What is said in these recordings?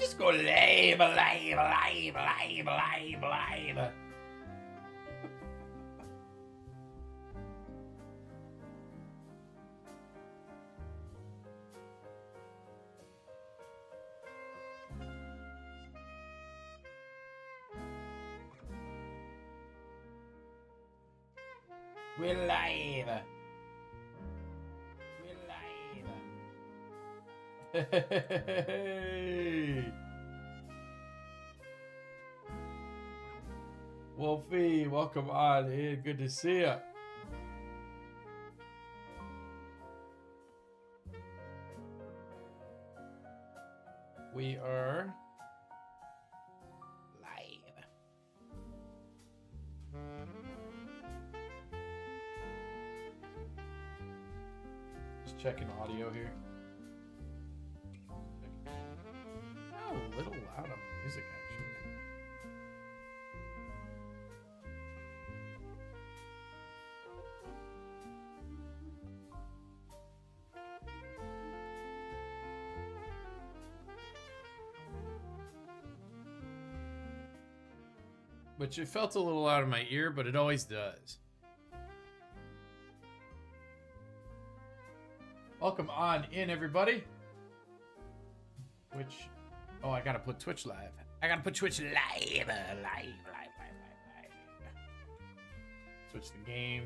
just go live. We're live. Hey. Wolfie, welcome on in. Good to see you. We are live. Just checking audio here. Oh, a little loud on the music, actually. Which it felt a little out of my ear, but it always does. Welcome on in, everybody. Which, oh, I gotta put Twitch live. I gotta put Twitch live. Switch the game.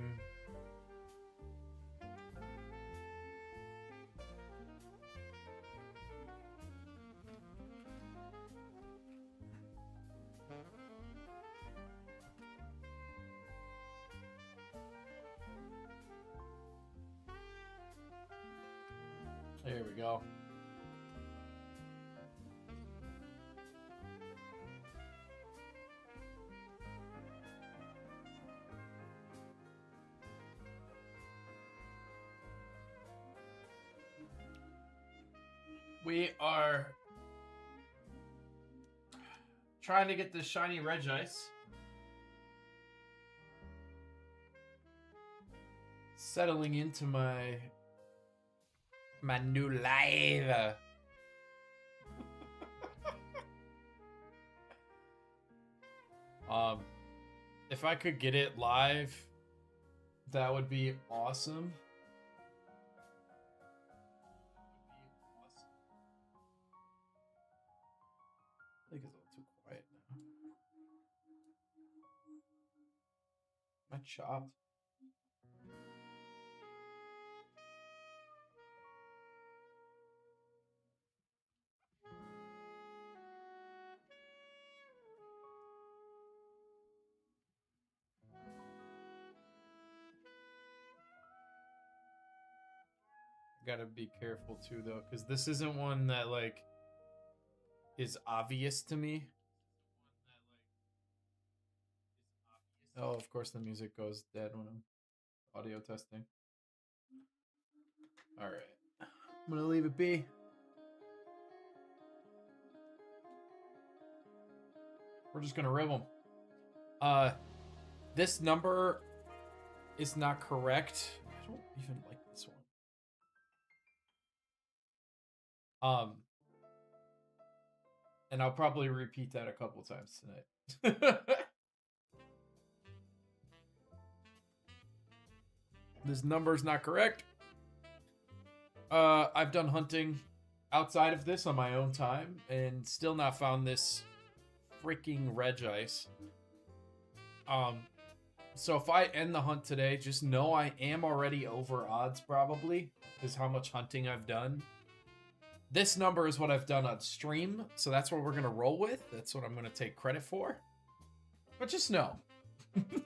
There we go. We are trying to get this shiny Regice. Settling into my new live. If I could get it live, that would be awesome. I think it's a little too quiet now. Am I chopped? Gotta be careful too, though, because this isn't one that like is obvious to me. Oh, of course the music goes dead when I'm audio testing. All right, I'm gonna leave it be. We're just gonna rib them. This number is not correct. I don't even like this one. And I'll probably repeat that a couple times tonight. This number is not correct. I've done hunting outside of this on my own time and still not found this freaking Regice. So if I end the hunt today, just know I am already over odds probably, is how much hunting I've done. This number is what I've done on stream, so that's what we're going to roll with. That's what I'm going to take credit for. But just know. Freaking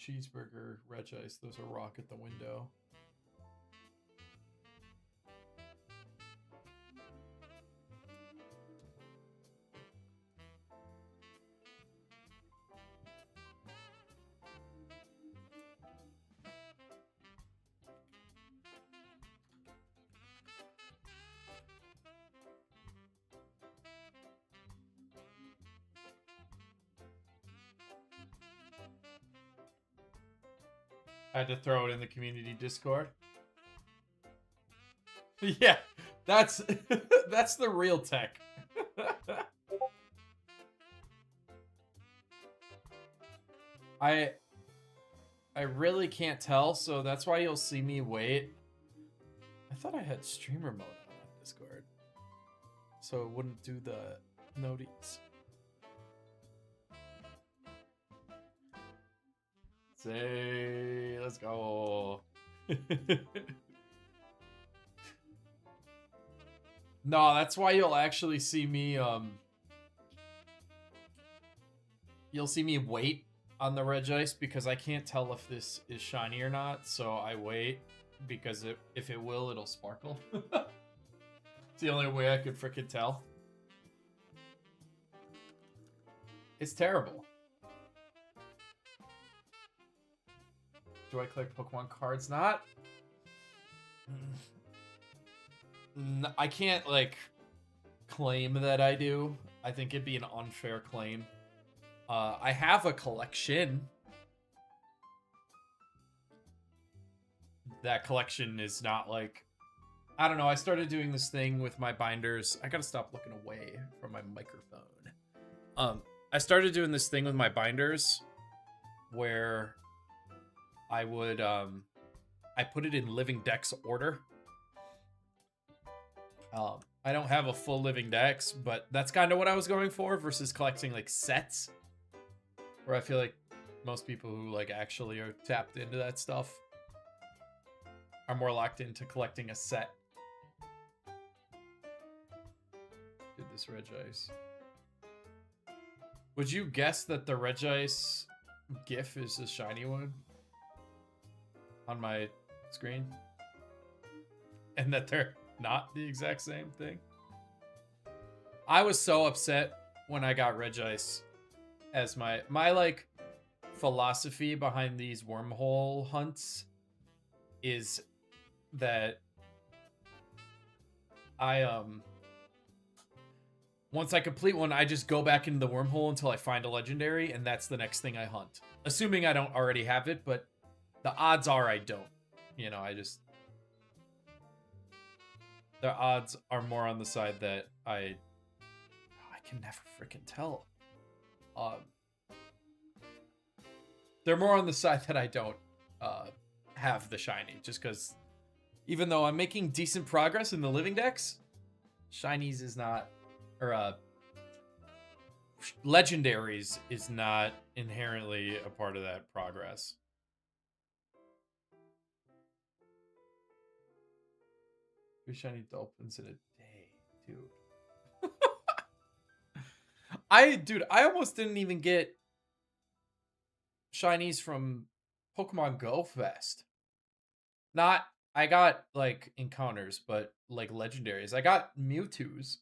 cheeseburger, Regice, those are rock at the window. I had to throw it in the community Discord. Yeah, that's that's the real tech. I really can't tell, so that's why you'll see me wait. I thought I had streamer mode on Discord, so it wouldn't do the notice. Say, let's go. No, that's why you'll actually see me, you'll see me wait on the Regice because I can't tell if this is shiny or not, so I wait because if it will, it'll sparkle. It's the only way I could frickin' tell. It's terrible. Do I collect Pokemon cards? Not. I can't, like, claim that I do. I think it'd be an unfair claim. I have a collection. That collection is not, like... I don't know, I started doing this thing with my binders. I gotta stop looking away from my microphone. I started doing this thing with my binders where I would, I put it in living dex order. I don't have a full living dex, but that's kind of what I was going for versus collecting like sets, where I feel like most people who like actually are tapped into that stuff are more locked into collecting a set. Did this Regice. Would you guess that the Regice GIF is the shiny one on my screen? And that they're not the exact same thing? I was so upset when I got Regice as my like philosophy behind these wormhole hunts is that I once I complete one, I just go back into the wormhole until I find a legendary, and that's the next thing I hunt. Assuming I don't already have it, but the odds are I don't. You know, the odds are more on the side that I can never freaking tell. They're more on the side that I don't have the shiny, just because even though I'm making decent progress in the living dex, shinies is not, or legendaries is not inherently a part of that progress. Three shiny dolphins in a day, dude. I almost didn't even get shinies from Pokemon Go Fest. I got like encounters, but like legendaries. I got Mewtwo's,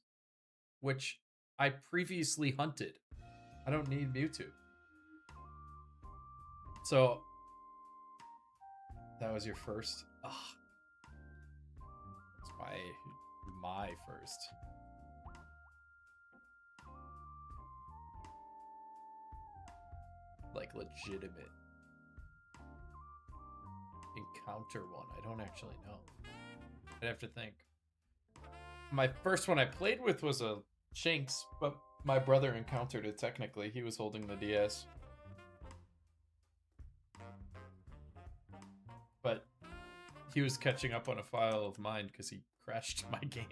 which I previously hunted. I don't need Mewtwo. So that was your first. Ugh. It's my first. Like legitimate encounter one. I don't actually know. I'd have to think. My first one I played with was a Shinx, but my brother encountered it technically. He was holding the DS. But he was catching up on a file of mine because he crashed my game.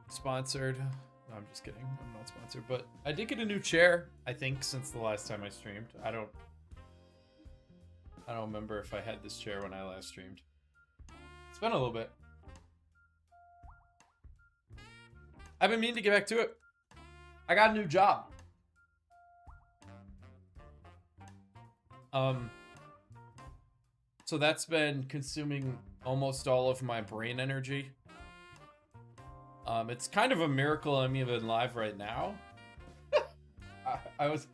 Sponsored. No, I'm just kidding. I'm not sponsored, but I did get a new chair, I think, since the last time I streamed. I don't remember if I had this chair when I last streamed. It's been a little bit. I've been meaning to get back to it. I got a new job. So that's been consuming almost all of my brain energy. It's kind of a miracle I'm even live right now. I was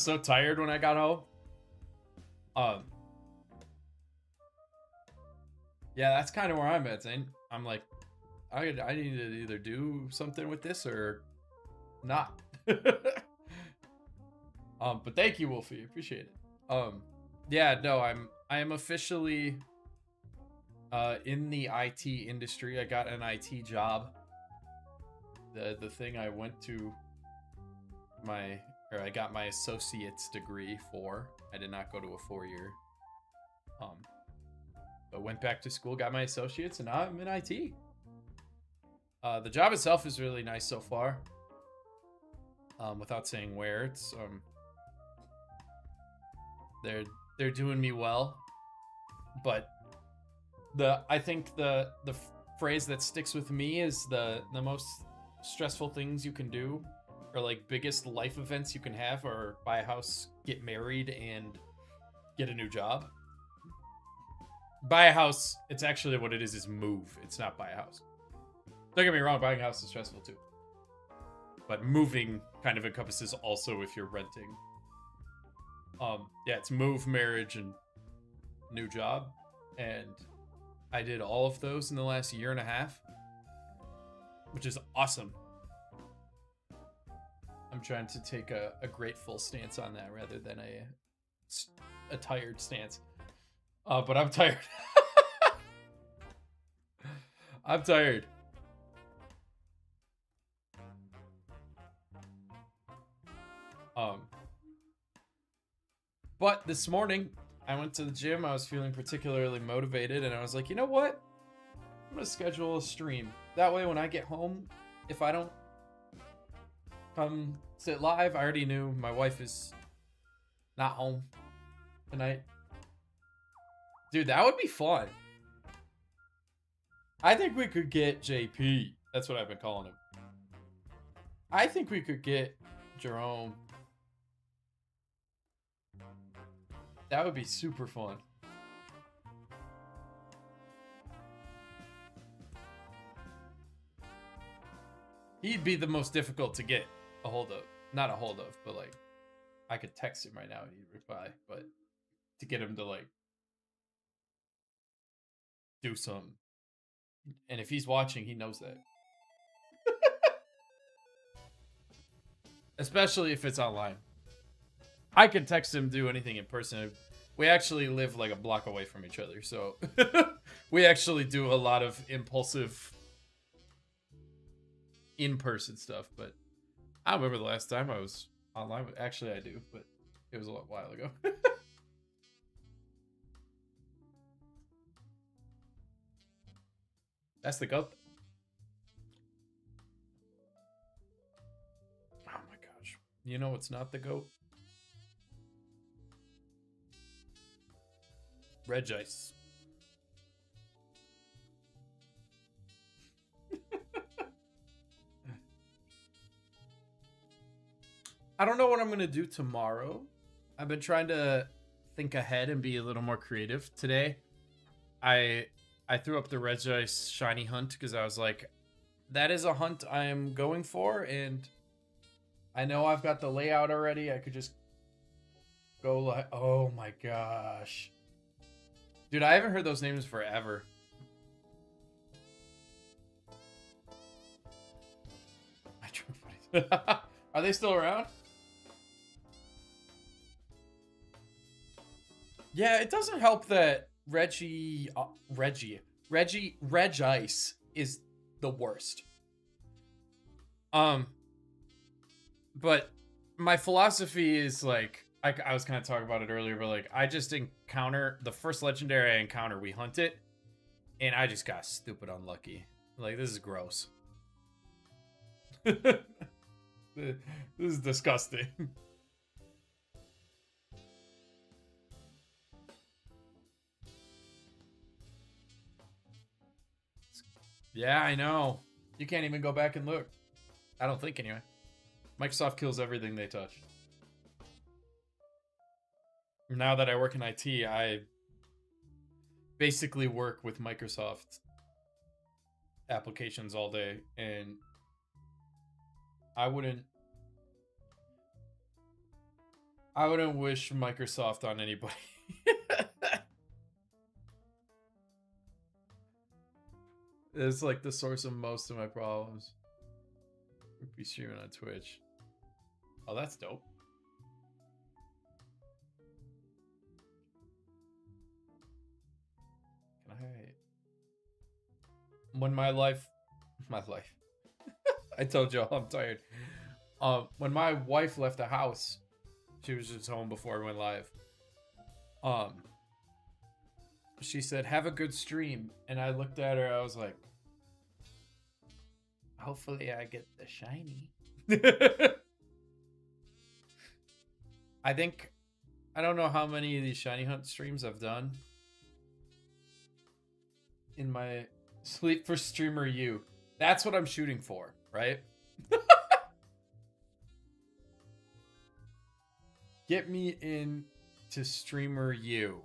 so tired when I got home. Yeah, that's kind of where I'm at, Zane. I'm like, I need to either do something with this or not. But thank you, Wolfie. Appreciate it. Yeah, no, I am officially in the IT industry. I got an IT job. The thing I went to I got my associate's degree for. I did not go to a 4-year. Um, but went back to school, got my associates, and now I'm in IT. The job itself is really nice so far. Without saying where, it's they're doing me well, but I think the phrase that sticks with me is the most stressful things you can do, or like biggest life events you can have, are buy a house, get married, and get a new job. Buy a house, it's actually what it is move. It's not buy a house. Don't get me wrong, buying a house is stressful too. But moving kind of encompasses also if you're renting. Yeah, it's move, marriage, and new job. And I did all of those in the last year and a half, which is awesome. I'm trying to take a grateful stance on that rather than a tired stance. But I'm tired. I'm tired. But this morning, I went to the gym. I was feeling particularly motivated, and I was like, you know what? I'm gonna schedule a stream. That way, when I get home, if I don't come sit live, I already knew my wife is not home tonight. Dude, that would be fun. I think we could get JP. That's what I've been calling him. I think we could get Jerome. That would be super fun. He'd be the most difficult to get a hold of. Not a hold of, but like, I could text him right now and he'd reply. But to get him to like do something. And if he's watching, he knows that. Especially if it's online. I can text him, do anything in person. We actually live like a block away from each other, so we actually do a lot of impulsive in-person stuff, but I don't remember the last time I was online. Actually, I do, but it was a while ago. That's the goat. Oh my gosh. You know what's not the goat? Regice. I don't know what I'm going to do tomorrow. I've been trying to think ahead and be a little more creative. Today, I threw up the Regice shiny hunt because I was like, that is a hunt I am going for, and I know I've got the layout already. I could just go like, oh my gosh. Dude, I haven't heard those names forever. Are they still around? Yeah, it doesn't help that Regice is the worst. But my philosophy is like, I was kind of talking about it earlier, but like, I just encounter the first legendary I encounter, we hunt it, and I just got stupid unlucky. Like, this is gross. This is disgusting. Yeah, I know. You can't even go back and look. I don't think, anyway. Microsoft kills everything they touch. Now that I work in IT, I basically work with Microsoft applications all day, and I wouldn't wish Microsoft on anybody. It's like the source of most of my problems. We'd be streaming on Twitch. Oh, that's dope. Alright. When my life... I told y'all I'm tired. When my wife left the house, she was just home before I went live. She said, "Have a good stream." And I looked at her, I was like, hopefully I get the shiny. I don't know how many of these shiny hunt streams I've done. In my sleep for streamer you. That's what I'm shooting for, right? Get me in to streamer you.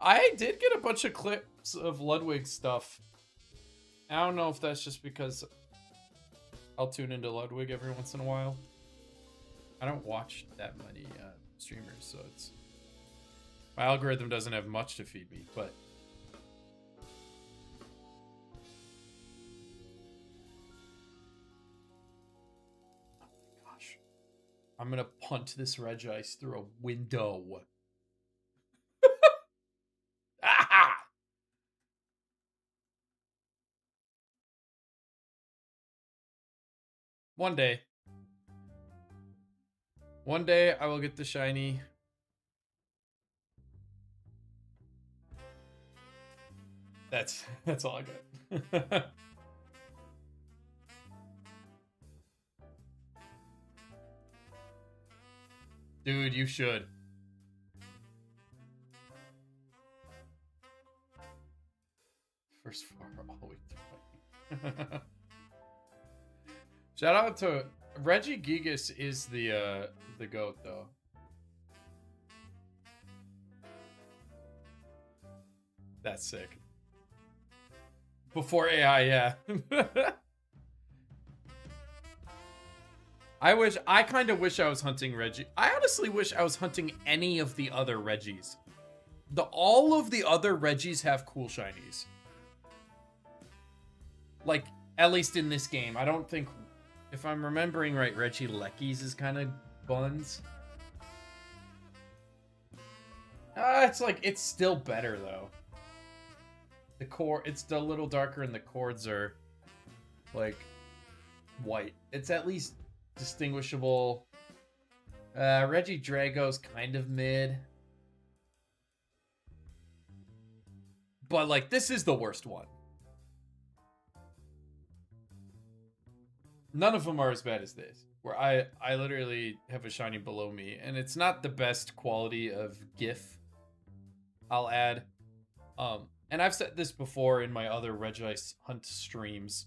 I did get a bunch of clips of Ludwig stuff. I don't know if that's just because I'll tune into Ludwig every once in a while. I don't watch that many streamers, so it's... My algorithm doesn't have much to feed me, but... Oh my gosh. I'm gonna punt this Regice through a window. Ah! One day. One day I will get the shiny. That's all I got. Dude, you should. First four all the way through. Shout out to Reggie Gigas is the GOAT though. That's sick. Before AI, yeah. I kind of wish I was hunting Reggie. I honestly wish I was hunting any of the other Reggies. All of the other Reggies have cool shinies. Like, at least in this game. I don't think, if I'm remembering right, Reggie Leckies is kind of buns. It's still better though. The core, it's a little darker and the chords are like white. It's at least distinguishable. Reggie Drago's kind of mid. But like, this is the worst one. None of them are as bad as this. Where I literally have a shiny below me. And it's not the best quality of GIF, I'll add. And I've said this before in my other Regice hunt streams.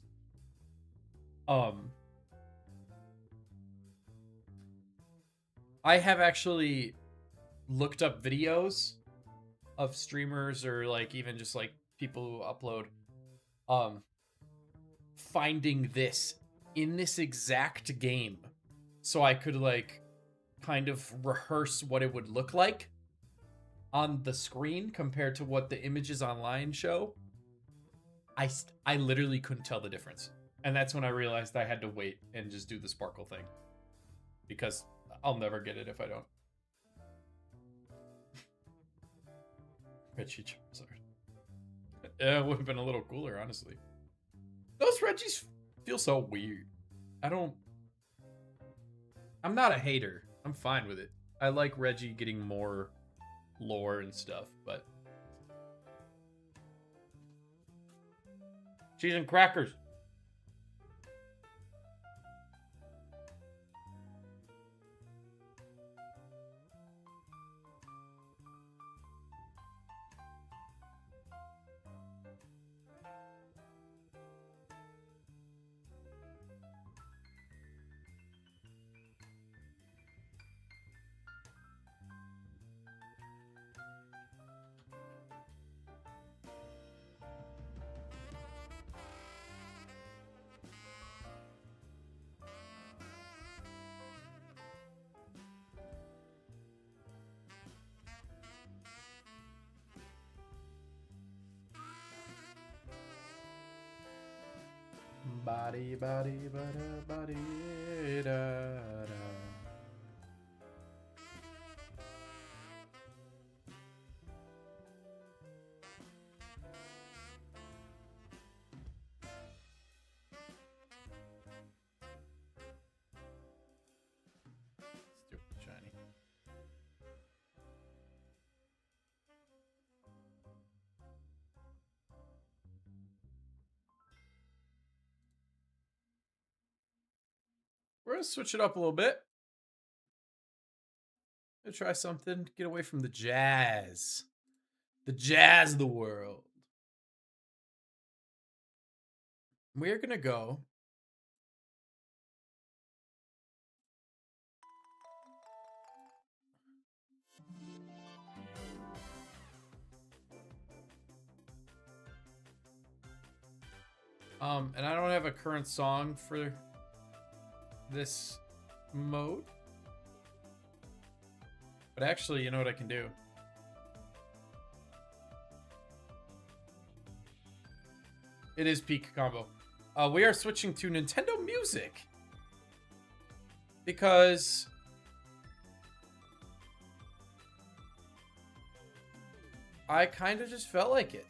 I have actually looked up videos of streamers or like even just like people who upload finding this in this exact game so I could like kind of rehearse what it would look like on the screen compared to what the images online show. I literally couldn't tell the difference. And that's when I realized I had to wait and just do the sparkle thing. Because I'll never get it if I don't. Reggie Charizard. Yeah, it would have been a little cooler, honestly. Those Reggies feel so weird. I'm not a hater. I'm fine with it. I like Reggie getting more lore and stuff, but cheese and crackers. Body, body, body, body, da, da. Stupid shiny. We're gonna switch it up a little bit. Gonna try something. Get away from the jazz. The jazz of the world. We're gonna go. And I don't have a current song for this mode. But actually, you know what I can do? It is peak combo. We are switching to Nintendo Music. Because I kind of just felt like it.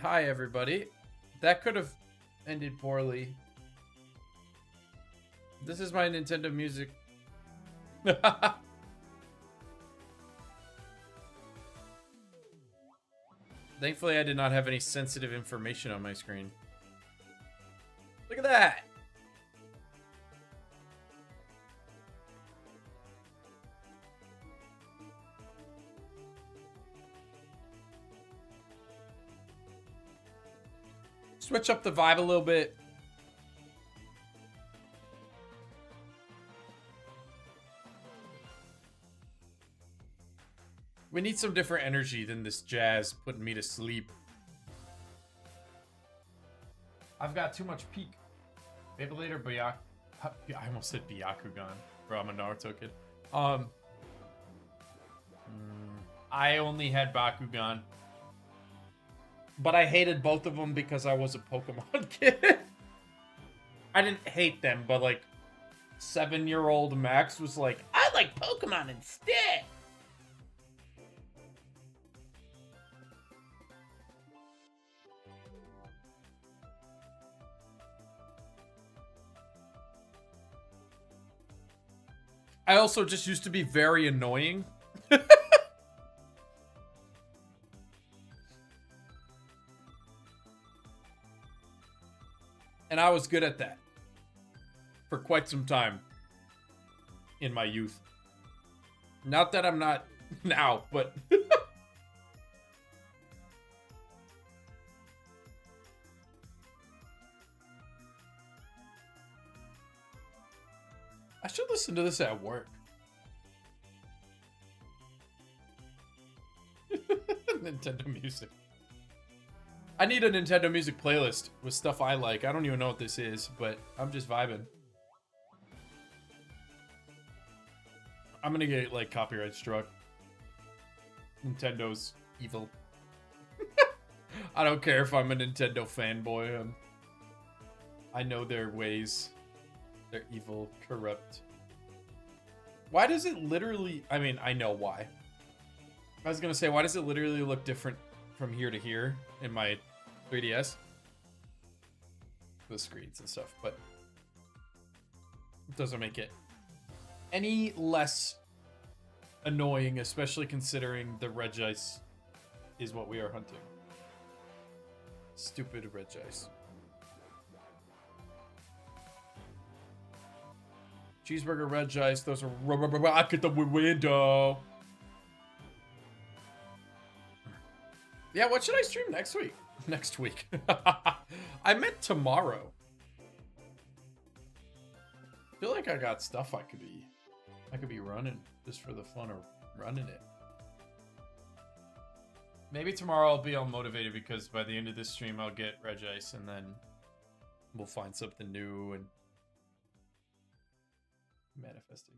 Hi, everybody. That could have ended poorly. This is my Nintendo Music. Thankfully, I did not have any sensitive information on my screen. Look at that! Switch up the vibe a little bit. We need some different energy than this jazz putting me to sleep. I've got too much peak. Beyblade or Byakugan? I almost said Byakugan. Bro, I'm a Naruto kid. I only had Bakugan. But I hated both of them because I was a Pokemon kid. I didn't hate them, but like 7-year-old Max was like, I like Pokemon instead. I also just used to be very annoying. And I was good at that for quite some time in my youth. Not that I'm not now, but... I should listen to this at work. Nintendo Music. I need a Nintendo Music playlist with stuff I like. I don't even know what this is, but I'm just vibing. I'm gonna get, like, copyright struck. Nintendo's evil. I don't care if I'm a Nintendo fanboy. I know their ways. They're evil, corrupt. Why does it literally... I mean, I know why. I was gonna say, why does it literally look different from here to here in my 3DS? The screens and stuff, but it doesn't make it any less annoying, especially considering the Regice is what we are hunting. Stupid Regice. Cheeseburger, Regice, those are rock at the window. Yeah, what should I stream next week? Next week. I meant tomorrow. I feel like I got stuff I could be running just for the fun of running it. Maybe tomorrow I'll be all motivated because by the end of this stream I'll get Regice and then we'll find something new and manifesting.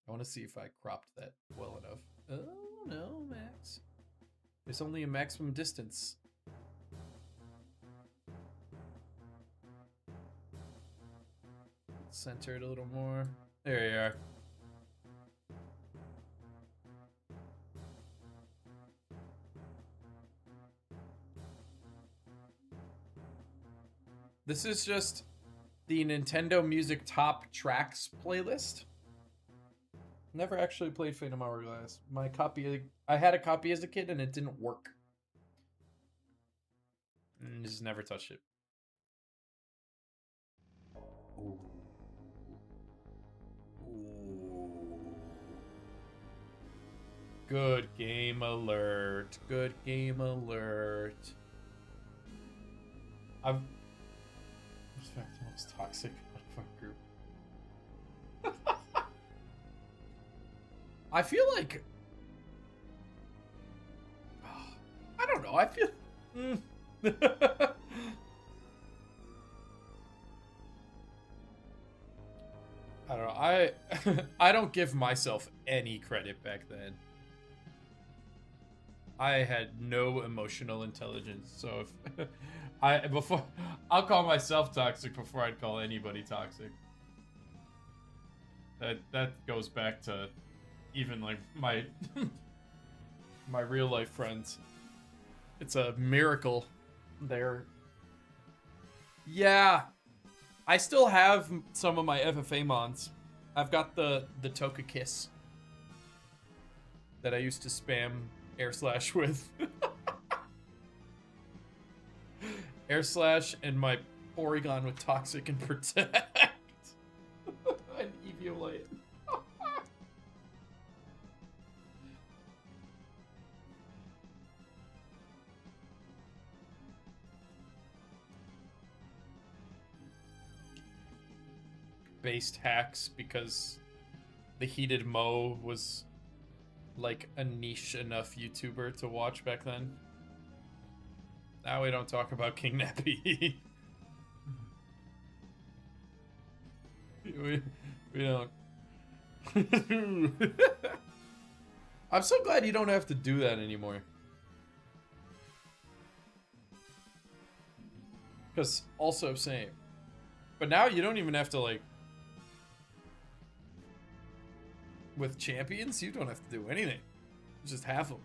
I want to see if I cropped that well enough. Oh, no, Max. There's only a maximum distance. Center it a little more. There you are. This is just the Nintendo Music Top Tracks playlist. Never actually played Phantom Hourglass. My copy, I had a copy as a kid and it didn't work. And just never touched it. Ooh. Ooh. Good game alert. Good game alert. I'm in fact the most toxic out of our group. I feel like I don't know. I feel I don't know. I don't give myself any credit back then. I had no emotional intelligence, so if I'll call myself toxic before I'd call anybody toxic. That goes back to even like my my real life friends. It's a miracle. Yeah. I still have some of my FFA mons. I've got the Toka Kiss that I used to spam air slash with. Air slash and my Porygon with Toxic and Protect. And Eviolite. Based hacks because the Heated Mo was like a niche enough YouTuber to watch back then. Now we don't talk about King Nappy. we don't. I'm so glad you don't have to do that anymore. Because also same. But now you don't even have to like... With champions, you don't have to do anything. You just have them.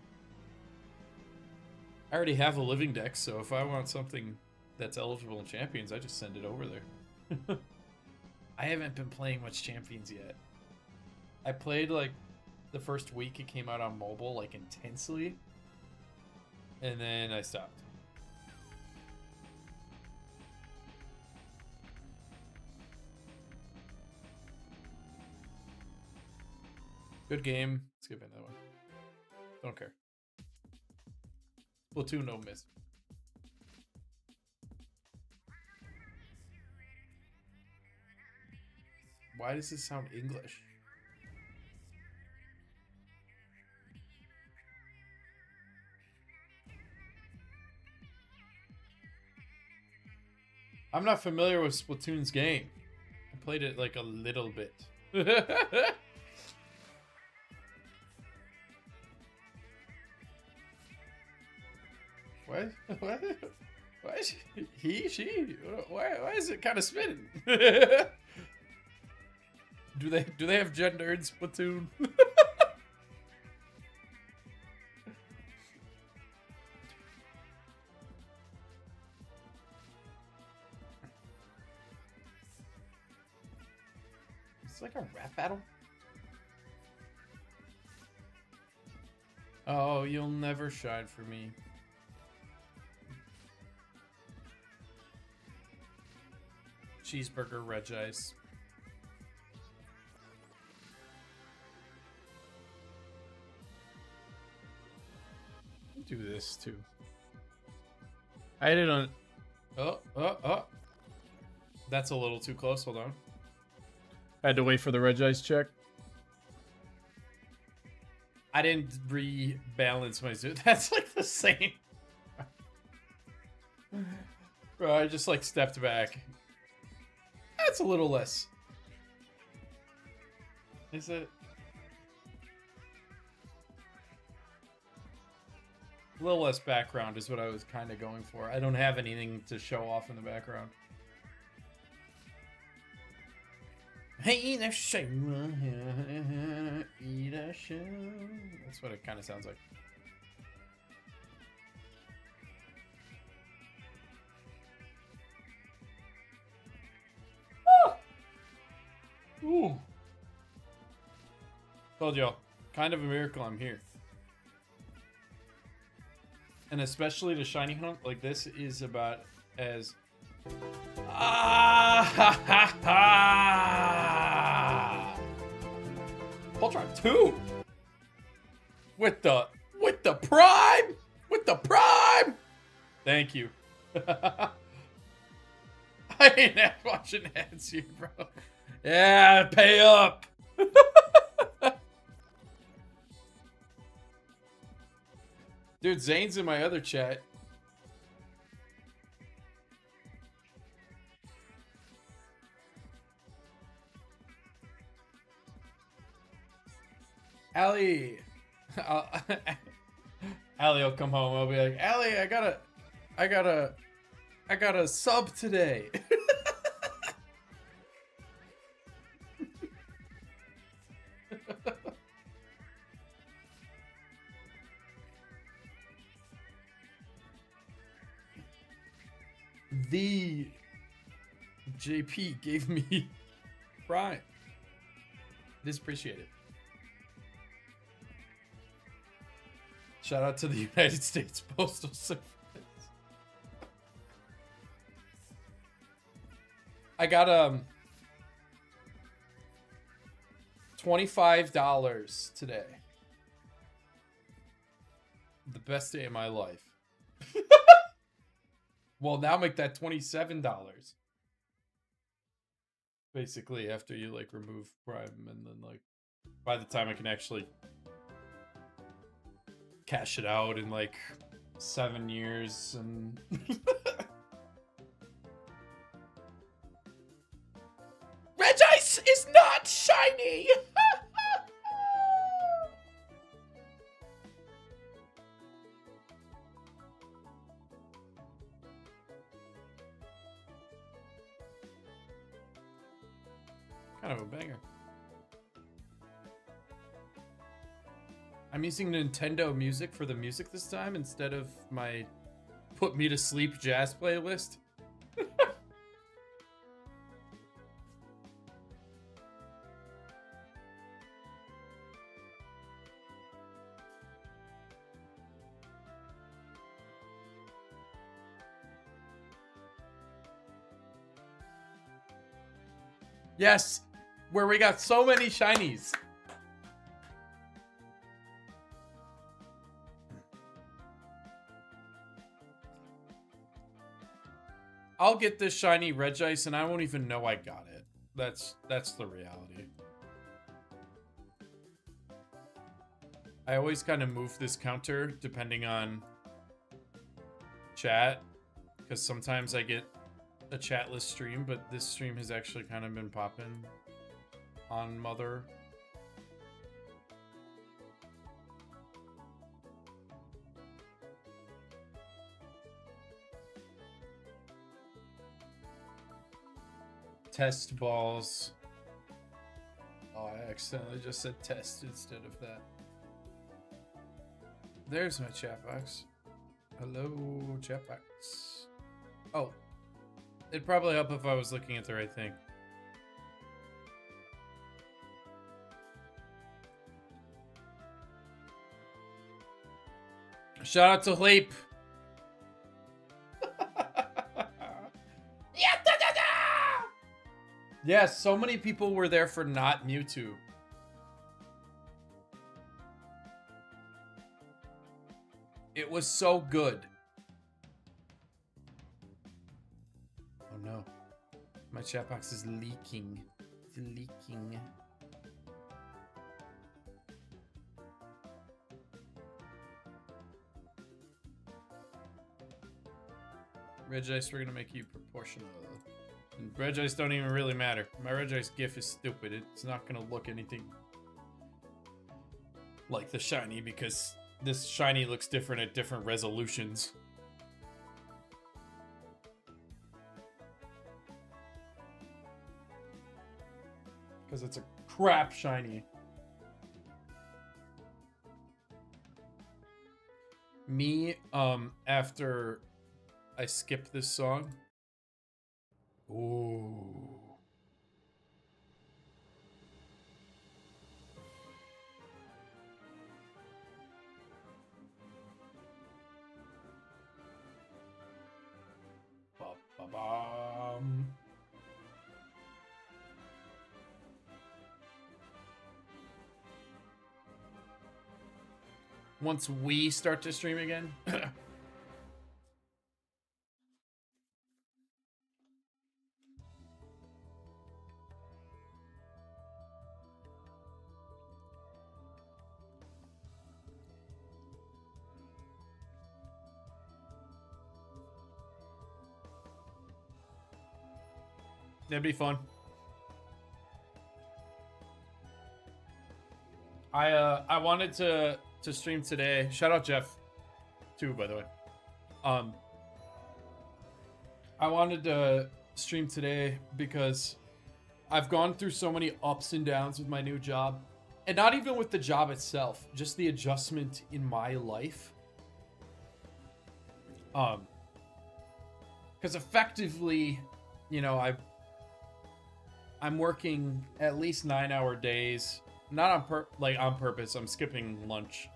I already have a living deck, so if I want something that's eligible in champions, I just send it over there. I haven't been playing much champions yet. I played like the first week it came out on mobile, like intensely. And then I stopped. Good game. Let's give another one. Don't care. Splatoon, no miss. Why does this sound English? I'm not familiar with Splatoon's game. I played it like a little bit. What? Why is he? She? Why is it kind of spinning? Do they have gender in Splatoon? It's like a rap battle. Oh, you'll never shine for me. Cheeseburger, Reg Ice. Do this too. I did on. Oh. That's a little too close. Hold on. I had to wait for the Reg Ice check. I didn't rebalance my zoom. That's like the same. Bro, I just like stepped back. That's a little less. Is it? A little less background is what I was kind of going for. I don't have anything to show off in the background. Hey, that's show. Eat a show. That's what it kind of sounds like. Ooh. Told y'all, kind of a miracle I'm here. And especially the shiny hunt, like this is about as... Voltron 2! With the prime! With the prime! Thank you. I ain't watching ads here, bro. Yeah, pay up. Dude, Zane's in my other chat. Allie. Allie will come home. I'll be like, Allie, I got a sub today. The JP gave me Prime. It is appreciated. Shout out to the United States Postal Service. I got $25 today. The best day of my life. Well, now make that $27. Basically, after you like remove Prime, and then like by the time I can actually cash it out in like 7 years and Regice is not shiny. Kind of a banger. I'm using Nintendo Music for the music this time instead of my Put Me to Sleep jazz playlist. Yes, where we got so many shinies. I'll get this shiny Regice and I won't even know I got it. That's the reality. I always kind of move this counter depending on chat, because sometimes I get a chatless stream, but this stream has actually kind of been popping on Mother. Test balls. Oh, I accidentally just said test instead of that. There's my chat box. Hello, chat box. Oh. It'd probably help if I was looking at the right thing. Shout out to Leap. Yes, so many people were there for not Mewtwo. It was so good. Oh no. My chat box is leaking. It's leaking. Regice, we're gonna make you proportional. And Regice don't even really matter. My Regice GIF is stupid. It's not gonna look anything like the shiny because this shiny looks different at different resolutions. Because it's a crap shiny. Me, after I skip this song. Ooh. Ba-ba-bum. Once we start to stream again. That'd be fun. I wanted to stream today. Shout out Jeff too, by the way. I wanted to stream today because I've gone through so many ups and downs with my new job. And not even with the job itself, just the adjustment in my life. Because effectively, you know, I'm working at least 9-hour days. Not on purpose. I'm skipping lunch.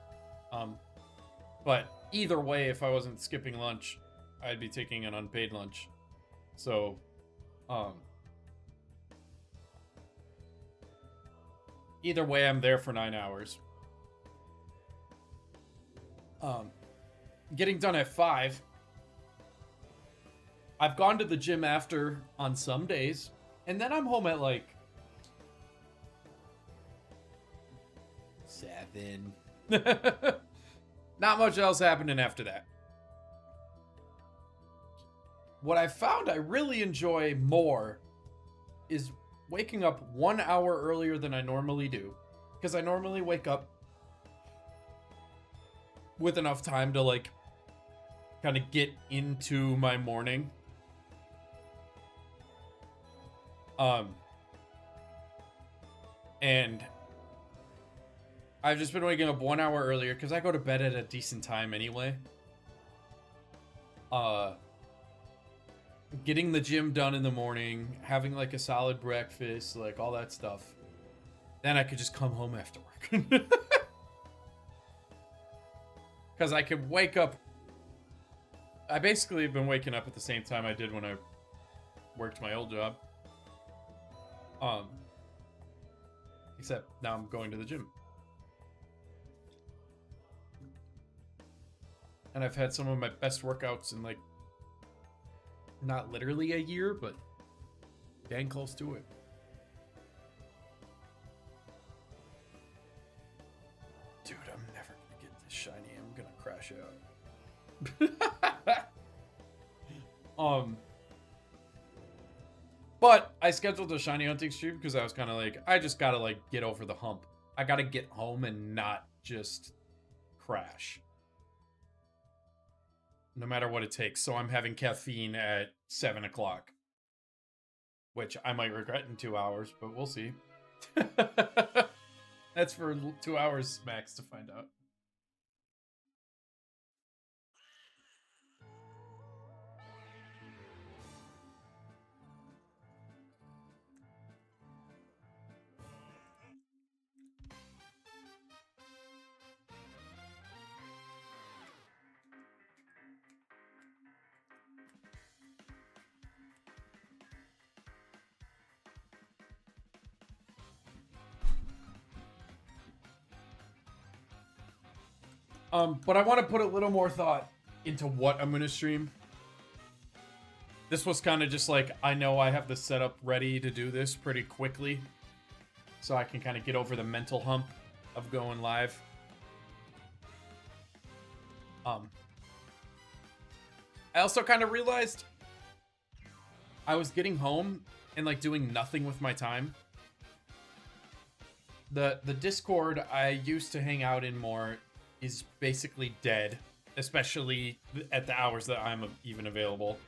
But either way, if I wasn't skipping lunch, I'd be taking an unpaid lunch. So, either way, I'm there for 9 hours. Getting done at 5. I've gone to the gym after on some days, and then I'm home at like 7. Not much else happening after that. What I found I really enjoy more is waking up 1 hour earlier than I normally do. Because I normally wake up with enough time to like kind of get into my morning. And I've just been waking up 1 hour earlier because I go to bed at a decent time anyway. Getting the gym done in the morning, having like a solid breakfast, like all that stuff. Then I could just come home after work. Because I could wake up. I basically have been waking up at the same time I did when I worked my old job. Except now I'm going to the gym. And I've had some of my best workouts in like, not literally a year, but dang close to it. Dude, I'm never gonna get this shiny. I'm gonna crash out. But I scheduled a shiny hunting stream because I was kind of like, I just gotta like get over the hump. I gotta get home and not just crash. No matter what it takes. So I'm having caffeine at 7 o'clock. Which I might regret in 2 hours, but we'll see. That's for 2 hours max to find out. But I want to put a little more thought into what I'm going to stream. This was kind of just like, I know I have the setup ready to do this pretty quickly. So I can kind of get over the mental hump of going live. I also kind of realized I was getting home and like doing nothing with my time. The Discord I used to hang out in more is basically dead, especially at the hours that I'm even available.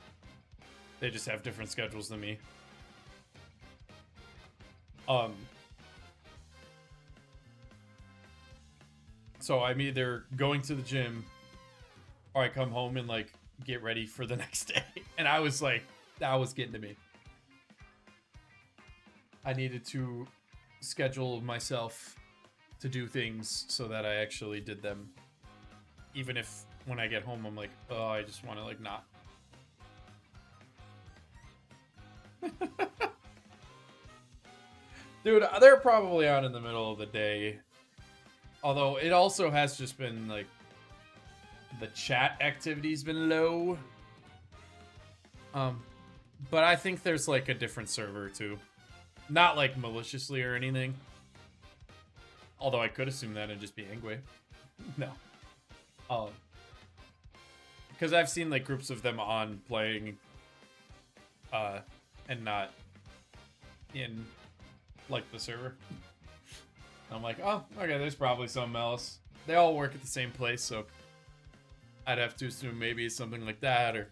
They just have different schedules than me. So I'm either going to the gym or I come home and like get ready for the next day. And I was like, that was getting to me. I needed to schedule myself to do things so that I actually did them. Even if when I get home, I'm like, oh, I just want to like not. Dude, they're probably on in the middle of the day. Although it also has just been like the chat activity's been low. But I think there's like a different server too. Not like maliciously or anything. Although I could assume that and just be angry. No. Because I've seen like groups of them on playing and not in like the server. I'm like, oh, okay, there's probably something else. They all work at the same place, so I'd have to assume maybe it's something like that, or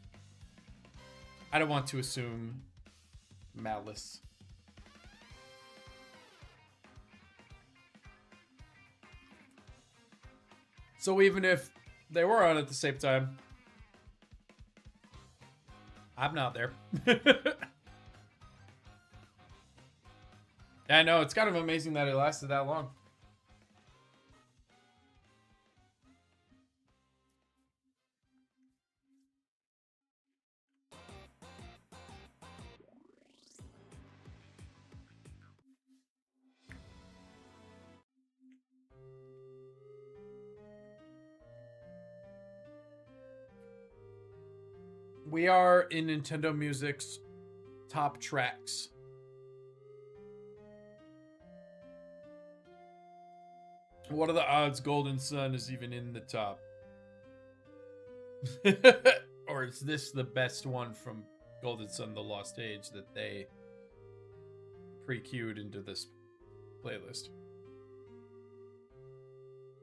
I don't want to assume malice. So even if they were on at the same time, I'm not there. I know, it's kind of amazing that it lasted that long. We are in Nintendo Music's top tracks. What are the odds Golden Sun is even in the top? Or is this the best one from Golden Sun, The Lost Age, that they pre-queued into this playlist?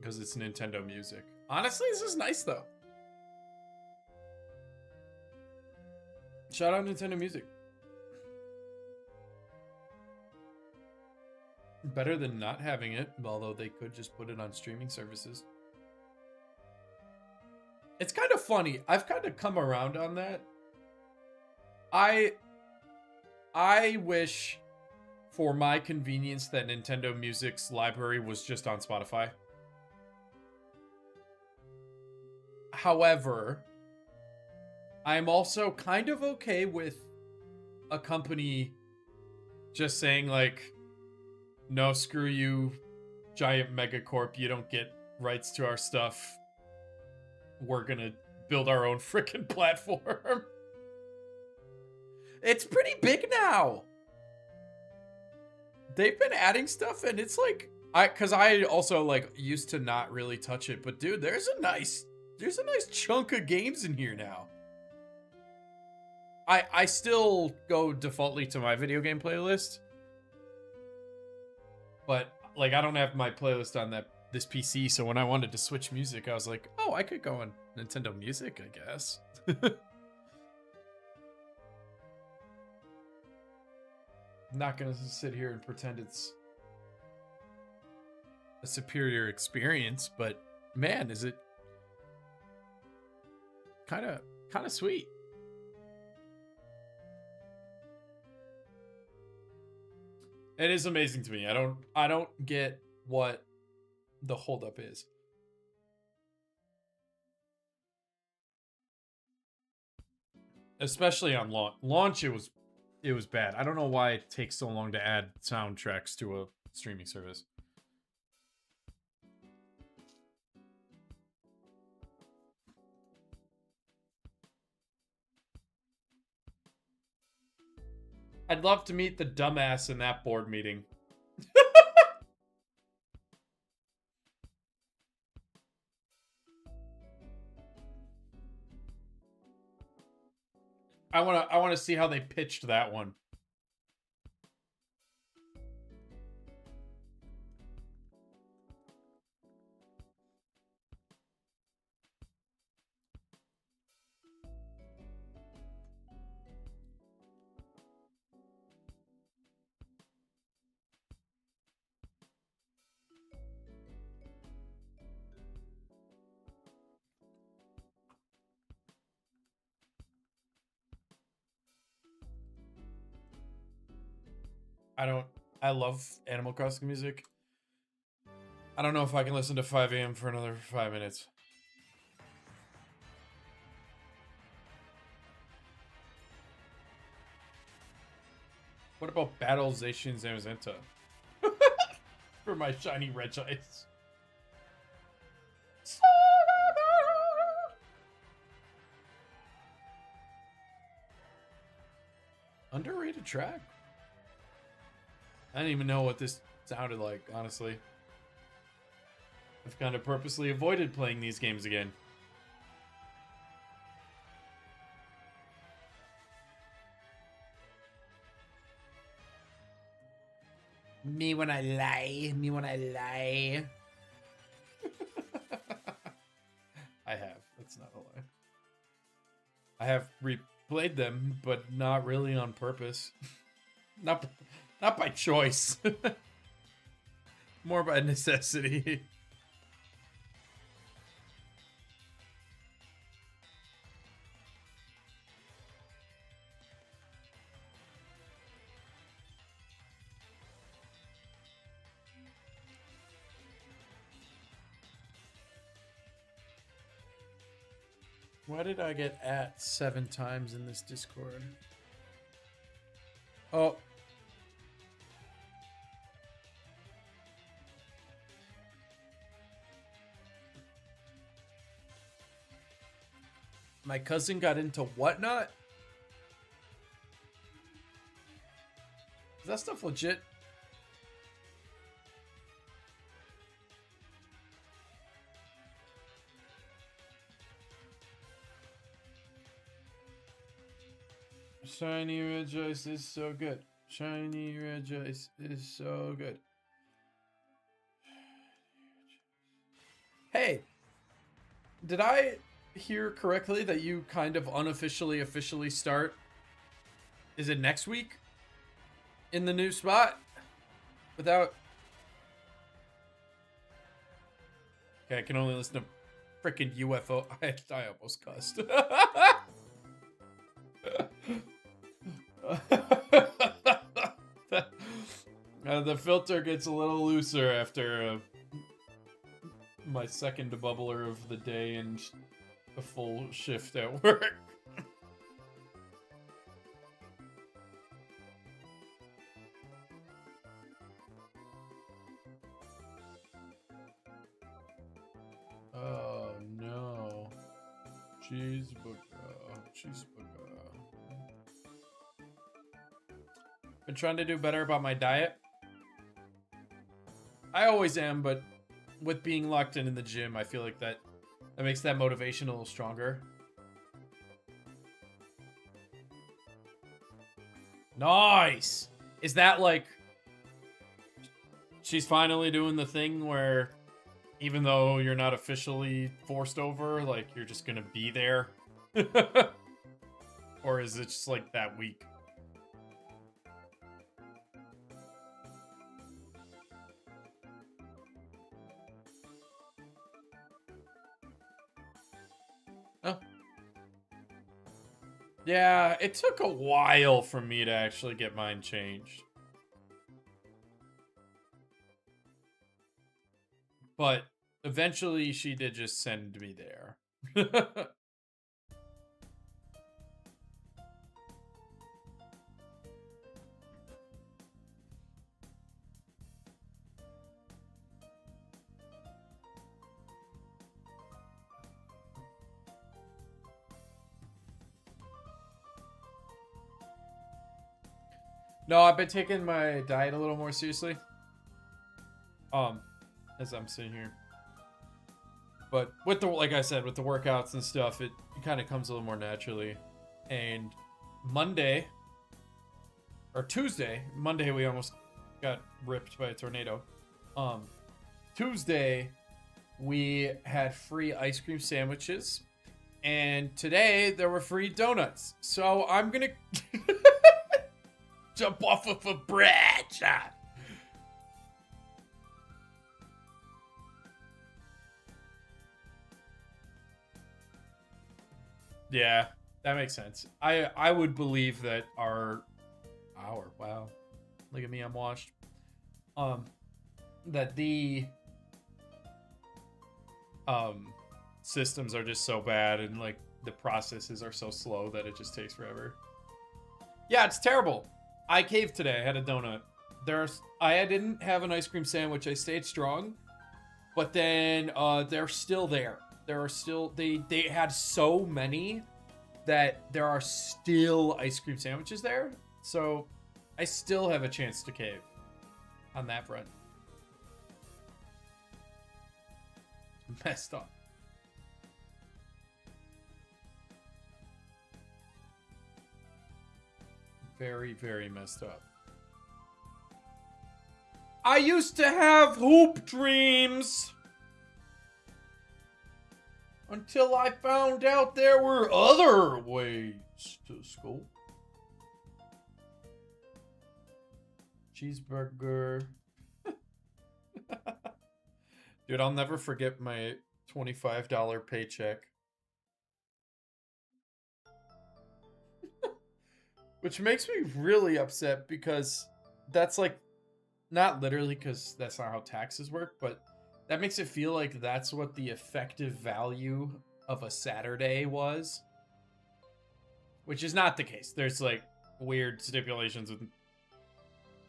Because it's Nintendo Music. Honestly, this is nice, though. Shout out Nintendo Music. Better than not having it, although they could just put it on streaming services. It's kind of funny. I've kind of come around on that. I wish for my convenience that Nintendo Music's library was just on Spotify. However, I'm also kind of okay with a company just saying like, no, screw you, giant megacorp, you don't get rights to our stuff. We're gonna build our own frickin' platform. It's pretty big now. They've been adding stuff and it's like, cause I also like used to not really touch it, but dude, there's a nice chunk of games in here now. I still go defaultly to my video game playlist. But like I don't have my playlist on this PC, so when I wanted to switch music, I was like, oh, I could go on Nintendo Music, I guess. I'm not gonna sit here and pretend it's a superior experience, but man, is it kind of sweet. It is amazing to me. I don't get what the holdup is. Especially on launch it was bad. I don't know why it takes so long to add soundtracks to a streaming service. I'd love to meet the dumbass in that board meeting. I want to see how they pitched that one. I love Animal Crossing music. I don't know if I can listen to 5 a.m. for another 5 minutes. What about Battlization Zamazenta? For my shiny Regice. Underrated track? I didn't even know what this sounded like, honestly. I've kind of purposely avoided playing these games again. Me when I lie. Me when I lie. I have. That's not a lie. I have replayed them, but not really on purpose. not by choice. More by necessity. Why did I get at 7 times in this Discord? Oh. My cousin got into whatnot? Is that stuff legit? Shiny Regice is so good. Shiny Regice is so good. Hey, did I hear correctly that you kind of unofficially officially start? Is it next week? In the new spot? Without... Okay, I can only listen to freaking UFO. I almost cussed. The filter gets a little looser after my second bubbler of the day and a full shift at work. Oh no. Cheeseburger. Been trying to do better about my diet. I always am, but with being locked in the gym, I feel like that makes that motivation a little stronger. Nice! Is that like... She's finally doing the thing where even though you're not officially forced over, like you're just gonna be there? Or is it just like that week? Oh. Yeah, it took a while for me to actually get mine changed. But eventually she did just send me there. No, I've been taking my diet a little more seriously. As I'm sitting here. But with the, like I said, with the workouts and stuff, it kind of comes a little more naturally. And Monday, or Tuesday, Monday we almost got ripped by a tornado. Tuesday, we had free ice cream sandwiches. And today, there were free donuts. So I'm gonna jump off of a bridge. Yeah, that makes sense. I would believe that our wow. Look at me, I'm washed. That the systems are just so bad and like the processes are so slow that it just takes forever. Yeah, it's terrible. I caved today. I had a donut. I didn't have an ice cream sandwich. I stayed strong, but then they're still there. There are still they had so many that there are still ice cream sandwiches there. So I still have a chance to cave on that front. Messed up. Very, very messed up. I used to have hoop dreams until I found out there were other ways to school. Cheeseburger. Dude, I'll never forget my $25 paycheck. Which makes me really upset because that's like, not literally because that's not how taxes work, but that makes it feel like that's what the effective value of a Saturday was. Which is not the case. There's like weird stipulations with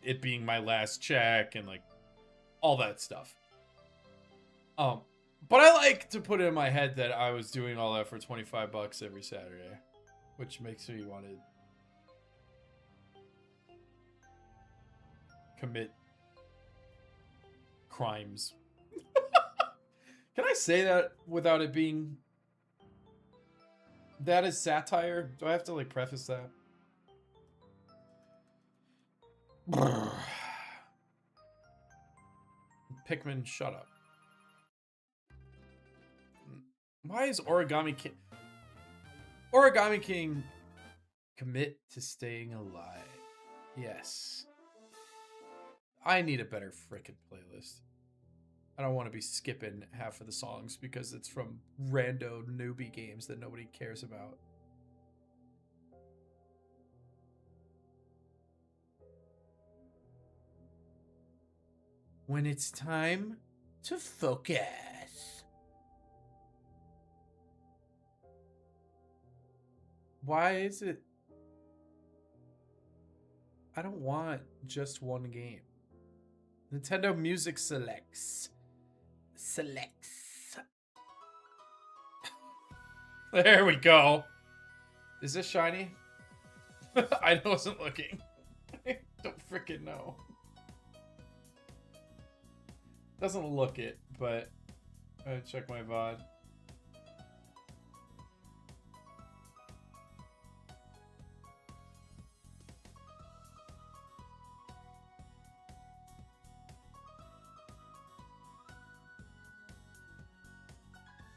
it being my last check and like all that stuff. But I like to put it in my head that I was doing all that for $25 every Saturday, which makes me want to commit crimes. Can I say that without it being... That is satire? Do I have to like preface that? Pikmin, shut up. Why is Origami King... Origami King commit to staying alive? Yes. I need a better frickin' playlist. I don't want to be skipping half of the songs because it's from rando newbie games that nobody cares about. When it's time to focus. Why is it... I don't want just one game. Nintendo Music selects. There we go. Is this shiny? I wasn't looking. I don't freaking know. Doesn't look it, but I'm gonna check my VOD.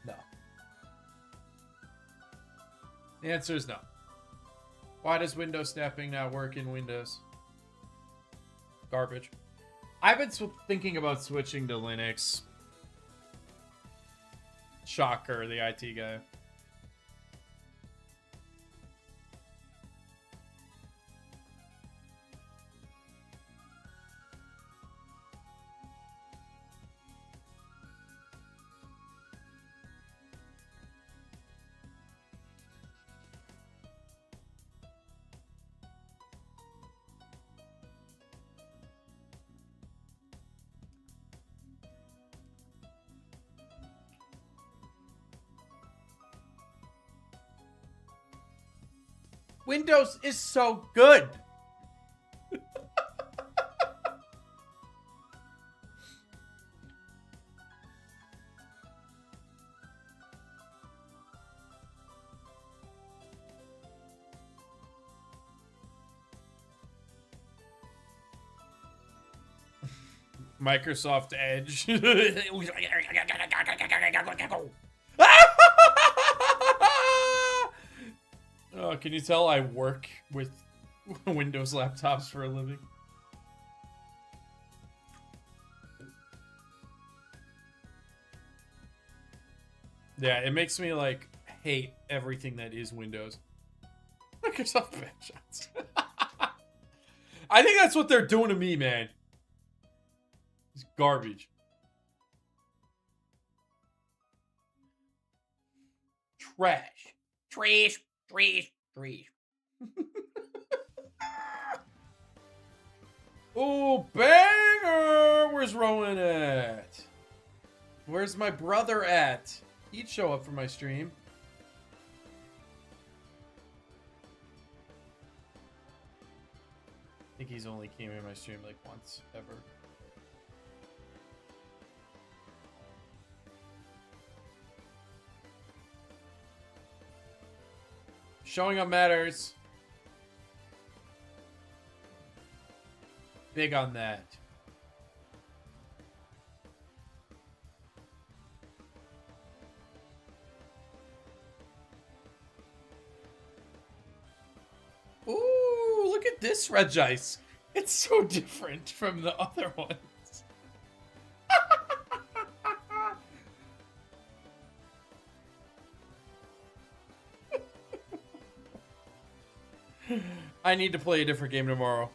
No. The answer is no. Why does window snapping not work in Windows? Garbage. I've been thinking about switching to Linux. Shocker, the IT guy. Windows is so good. Microsoft Edge. Oh, can you tell I work with Windows laptops for a living? Yeah, it makes me like hate everything that is Windows. Microsoft Edge shots. I think that's what they're doing to me, man. It's garbage. Trash. Trash. Trash. Trash. Oh, banger! Where's Rowan at? Where's my brother at? He'd show up for my stream. I think he's only came in my stream like once ever. Showing up matters. Big on that. Ooh, look at this Regice. It's so different from the other ones. I need to play a different game tomorrow.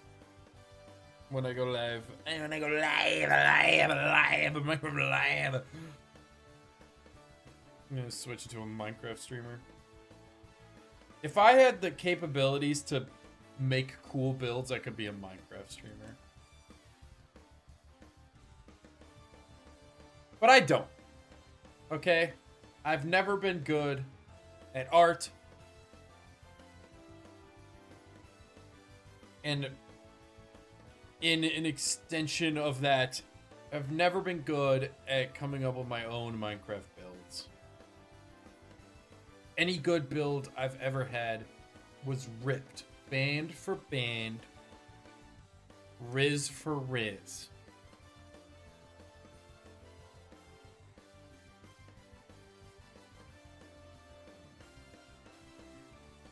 When I go live. And when I go live. I'm gonna switch to a Minecraft streamer. If I had the capabilities to make cool builds, I could be a Minecraft streamer. But I don't. Okay? I've never been good at art. And in an extension of that, I've never been good at coming up with my own Minecraft builds. Any good build I've ever had was ripped. Band for band. Riz for riz.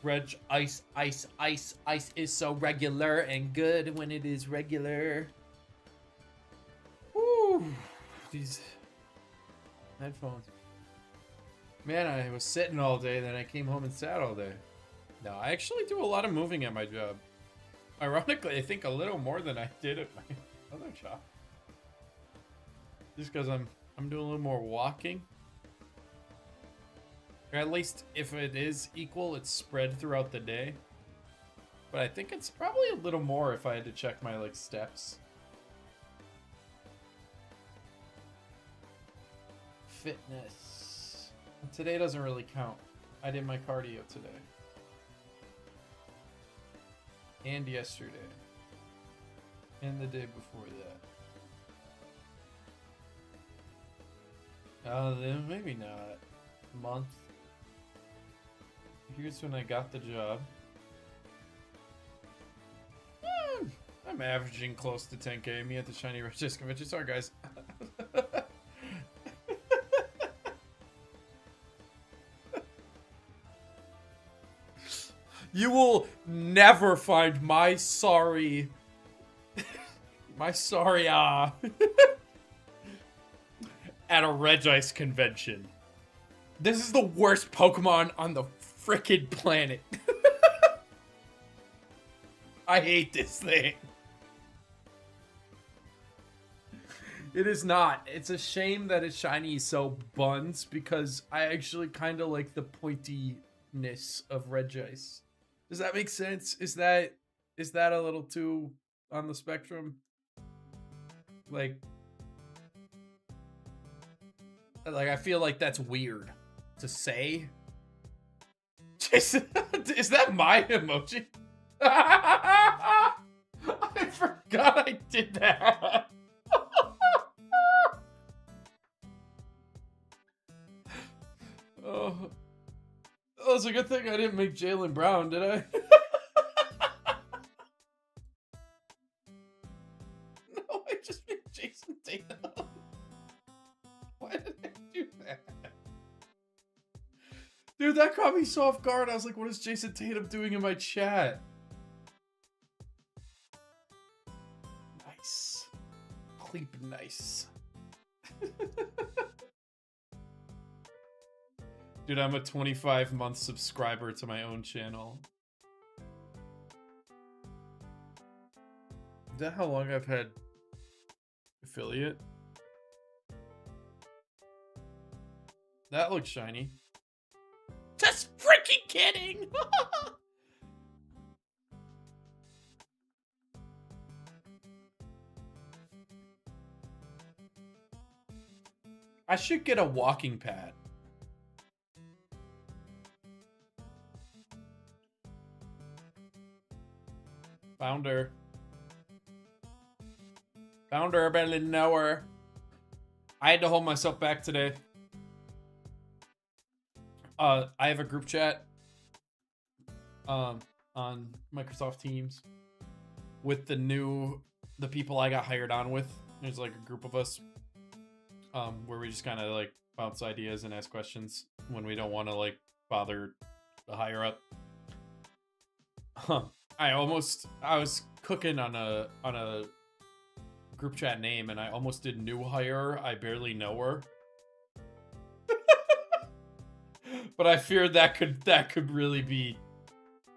Reg, ice is so regular and good when it is regular. Woo! These headphones. Man, I was sitting all day, then I came home and sat all day. No, I actually do a lot of moving at my job. Ironically, I think a little more than I did at my other job. Just because I'm doing a little more walking. Or at least if it is equal, it's spread throughout the day. But I think it's probably a little more if I had to check my like steps. Fitness. Today doesn't really count. I did my cardio today. And yesterday. And the day before that. Then maybe not. Month. Here's when I got the job. I'm averaging close to 10K. Me at the Shiny Riches Convention. Sorry, guys. You will never find my sorry... at a Regice convention. This is the worst Pokemon on the frickin' planet. I hate this thing. It is not. It's a shame that its shiny is so buns because I actually kind of like the pointiness of Regice. Does that make sense? Is that a little too on the spectrum? Like I feel like that's weird to say. Jason, is that my emoji? I forgot I did that. Oh, it's a good thing I didn't make Jaylen Brown, did I? No, I just made Jason Tatum. Why did I do that? Dude, that caught me so off guard. I was like, what is Jason Tatum doing in my chat? Nice. Cleep nice. Dude, I'm a 25-month subscriber to my own channel. Is that how long I've had affiliate? That looks shiny. Just freaking kidding! I should get a walking pad. Found her. Found her, but I didn't know her. I had to hold myself back today. I have a group chat on Microsoft Teams with the people I got hired on with. There's like a group of us where we just kind of like bounce ideas and ask questions when we don't want to like bother the higher up. I was cooking on a group chat name and I almost did new hire. I barely know her. But I feared that could really be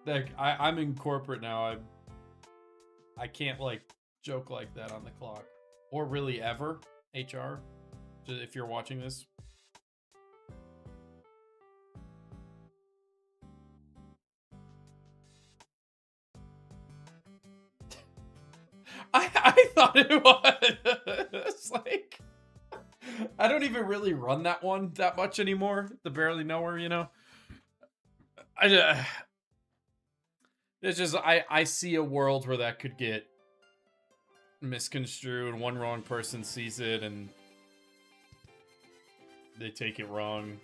like I'm in corporate now. I can't like joke like that on the clock or really ever. HR, if you're watching this. I thought it was. It's like I don't even really run that one that much anymore. The barely knower, you know. It's just I see a world where that could get misconstrued. One wrong person sees it and they take it wrong,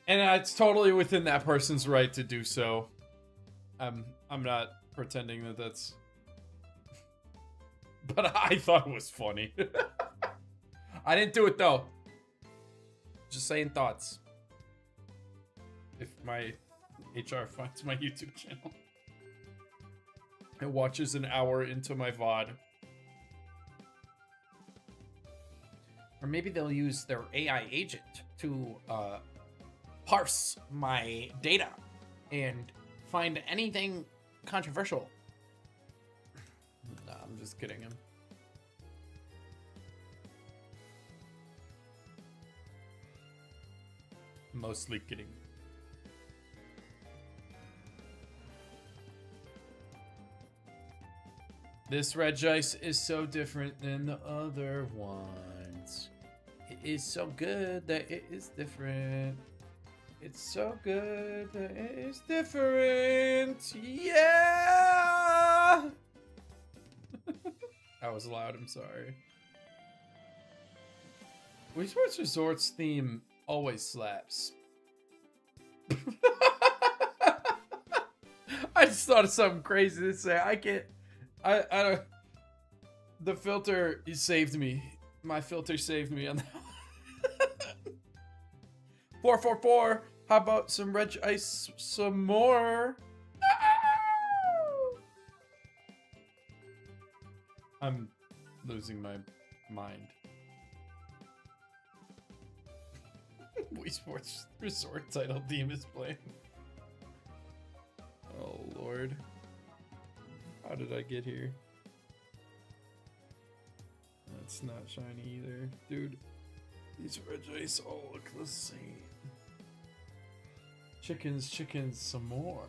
and it's totally within that person's right to do so. I'm not pretending that that's. But I thought it was funny. I didn't do it though. Just saying thoughts. If my HR finds my YouTube channel and watches an hour into my VOD. Or maybe they'll use their AI agent to parse my data and find anything controversial. Nah, I'm just kidding him. Mostly kidding. This red ice is so different than the other ones. It is so good that it is different. It's so good that it is different. Yeah! That was loud, I'm sorry. Wii Sports Resort's theme always slaps. I just thought of something crazy to say. I don't. The filter, he saved me. My filter saved me on that. 444. How about some red ice? Some more. I'm losing my mind. Wii Sports Resort title theme is playing. Oh Lord. How did I get here? That's not shiny either. Dude, these red ice all look the same. Chickens, chickens, some more.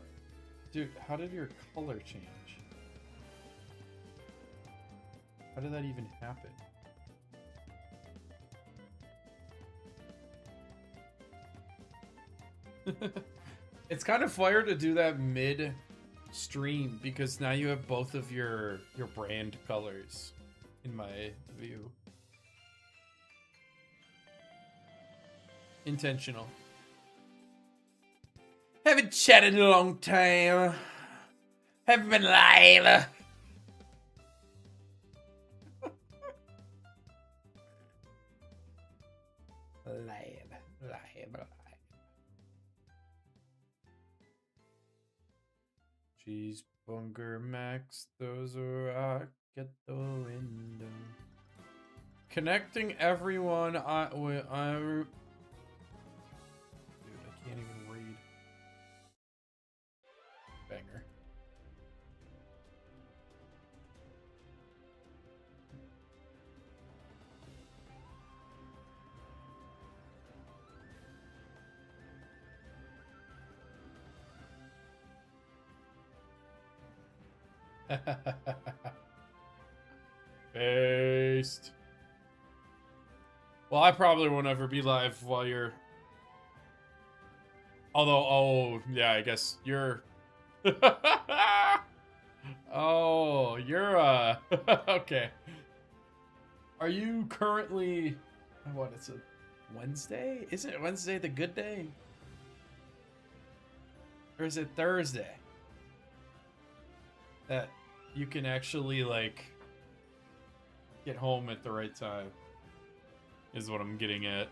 Dude, how did your color change? How did that even happen? It's kind of fire to do that mid stream because now you have both of your brand colors in my view. Intentional. Haven't chatted in a long time. Haven't been live. live. Cheeseburger Max, those are rock at the window. Connecting everyone. Dude, I can't even read. Banger. Based. Well, I probably won't ever be live while you're... Although, oh, yeah, I guess you're... Oh, you're, okay. Are you currently... What, it's a Wednesday? Isn't Wednesday the good day? Or is it Thursday? That you can actually, like, get home at the right time. Is what I'm getting at.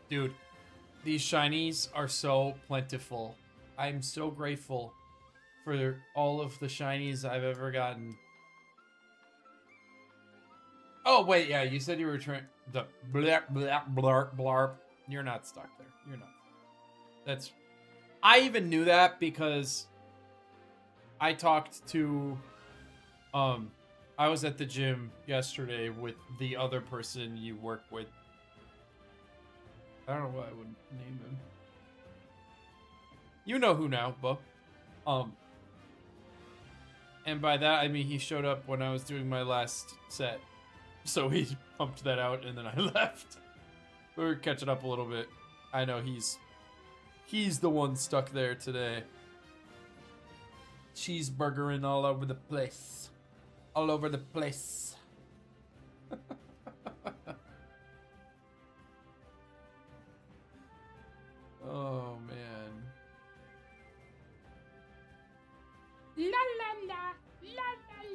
Dude, these shinies are so plentiful. I'm so grateful for all of the shinies I've ever gotten. Oh, wait, yeah, you said you were trying... The blarp, blarp, blarp, blarp. You're not stuck there. You're not. That's... I even knew that because I talked to... I was at the gym yesterday with the other person you work with. I don't know what I would name him. You know who now, Bo. And by that, I mean he showed up when I was doing my last set. So he pumped that out, and then I left. We were catching up a little bit. I know he's the one stuck there today. Cheeseburgering all over the place. All over the place. Oh, man. La la la, la la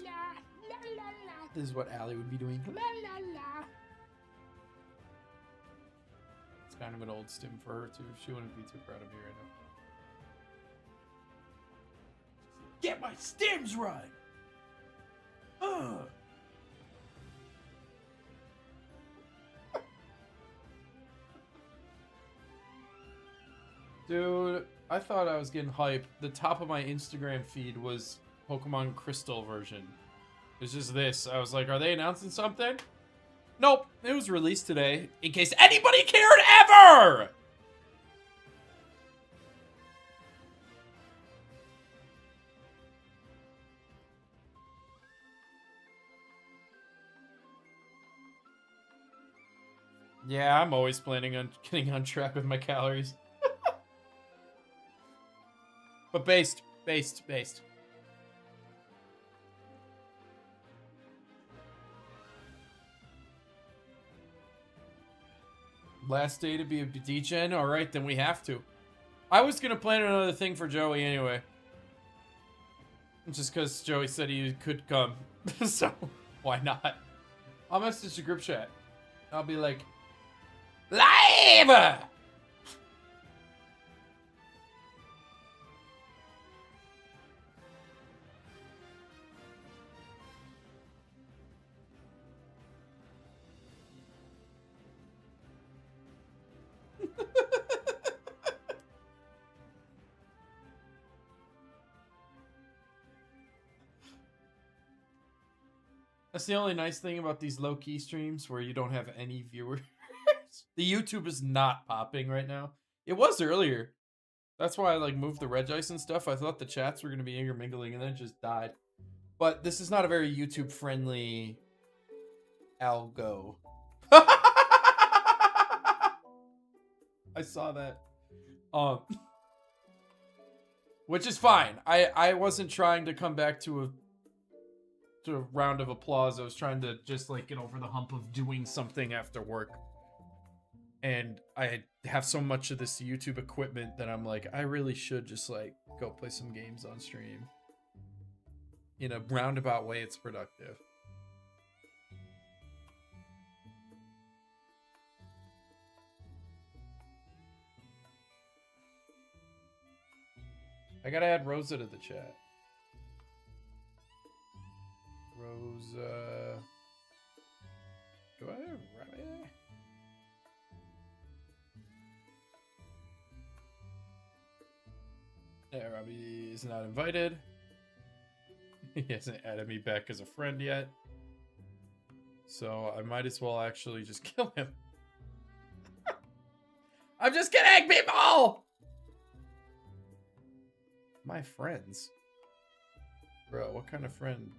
la, la la la. This is what Allie would be doing. La la la. It's kind of an old stim for her, too. She wouldn't be too proud of me right now. Get my stims right! Ugh. Dude, I thought I was getting hype. The top of my Instagram feed was Pokemon Crystal version. It's just this. I was like, are they announcing something? Nope. It was released today. In case anybody cared ever! Yeah, I'm always planning on getting on track with my calories. But based. Last day to be a D-Gen? Alright, then we have to. I was gonna plan another thing for Joey anyway. Just because Joey said he could come. So, why not? I'll message the group chat. I'll be like, LIVE! That's the only nice thing about these low-key streams where you don't have any viewers. The YouTube is not popping right now. It was earlier. That's why I like moved the Regice and stuff. I thought the chats were going to be intermingling and then it just died. But this is not a very YouTube-friendly algo. I saw that. Which is fine. I wasn't trying to come back to a round of applause. I was trying to just like get over the hump of doing something after work. And I have so much of this YouTube equipment that I'm like, I really should just like go play some games on stream. In a roundabout way, it's productive. I gotta add Rosa to the chat. Rosa. Do I have Robbie? Yeah, Robbie is not invited. He hasn't added me back as a friend yet. So I might as well actually just kill him. I'm just kidding, people! My friends? Bro, what kind of friend?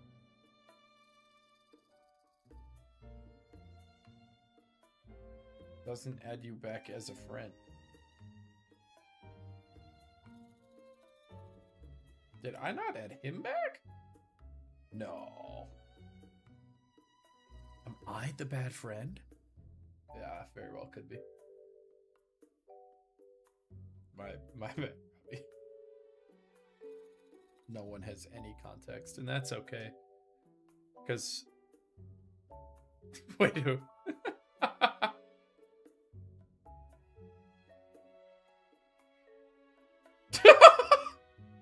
Doesn't add you back as a friend. Did I not add him back? No. Am I the bad friend? Yeah, very well could be. My bad. No one has any context, and that's okay. Because... Wait, who?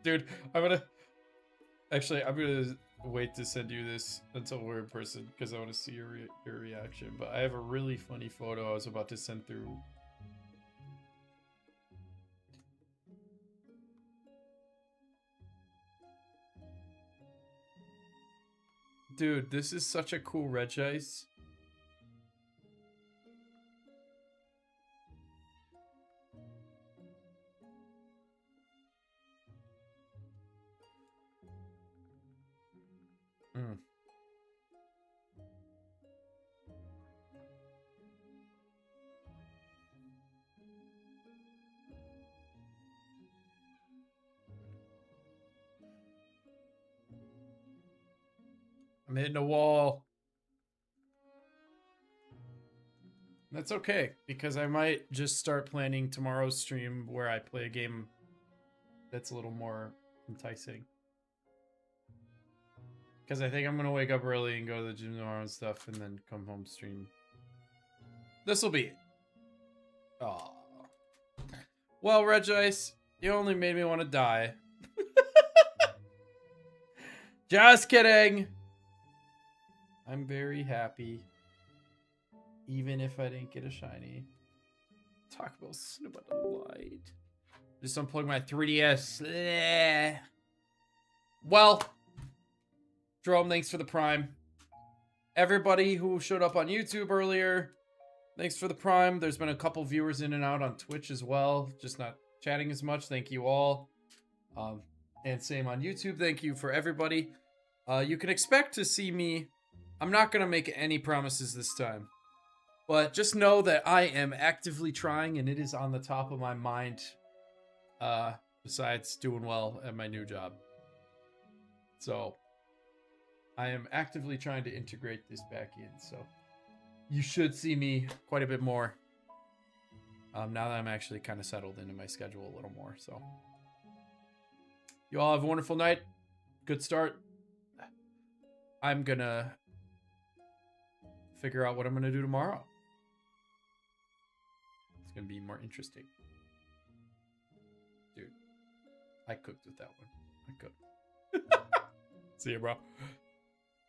Dude, I'm gonna wait to send you this until we're in person because I want to see your reaction. But I have a really funny photo I was about to send through. Dude, this is such a cool Regice. I'm hitting a wall. That's okay, because I might just start planning tomorrow's stream where I play a game that's a little more enticing. Because I think I'm going to wake up early and go to the gym tomorrow and stuff, and then come home stream. This'll be it. Aww. Well, Regice, you only made me want to die. Just kidding. I'm very happy. Even if I didn't get a shiny. Talk about Snip of the Light. Just unplug my 3DS. Bleh. Well, Jerome, thanks for the Prime. Everybody who showed up on YouTube earlier, thanks for the Prime. There's been a couple viewers in and out on Twitch as well. Just not chatting as much. Thank you all. And same on YouTube. Thank you for everybody. You can expect to see me. I'm not going to make any promises this time. But just know that I am actively trying, and it is on the top of my mind. Besides doing well at my new job. So, I am actively trying to integrate this back in. So, you should see me quite a bit more. Now that I'm actually kind of settled into my schedule a little more. So, you all have a wonderful night. Good start. I'm gonna figure out what I'm gonna do tomorrow. It's gonna be more interesting. Dude, I cooked with that one. I cooked. See ya, bro.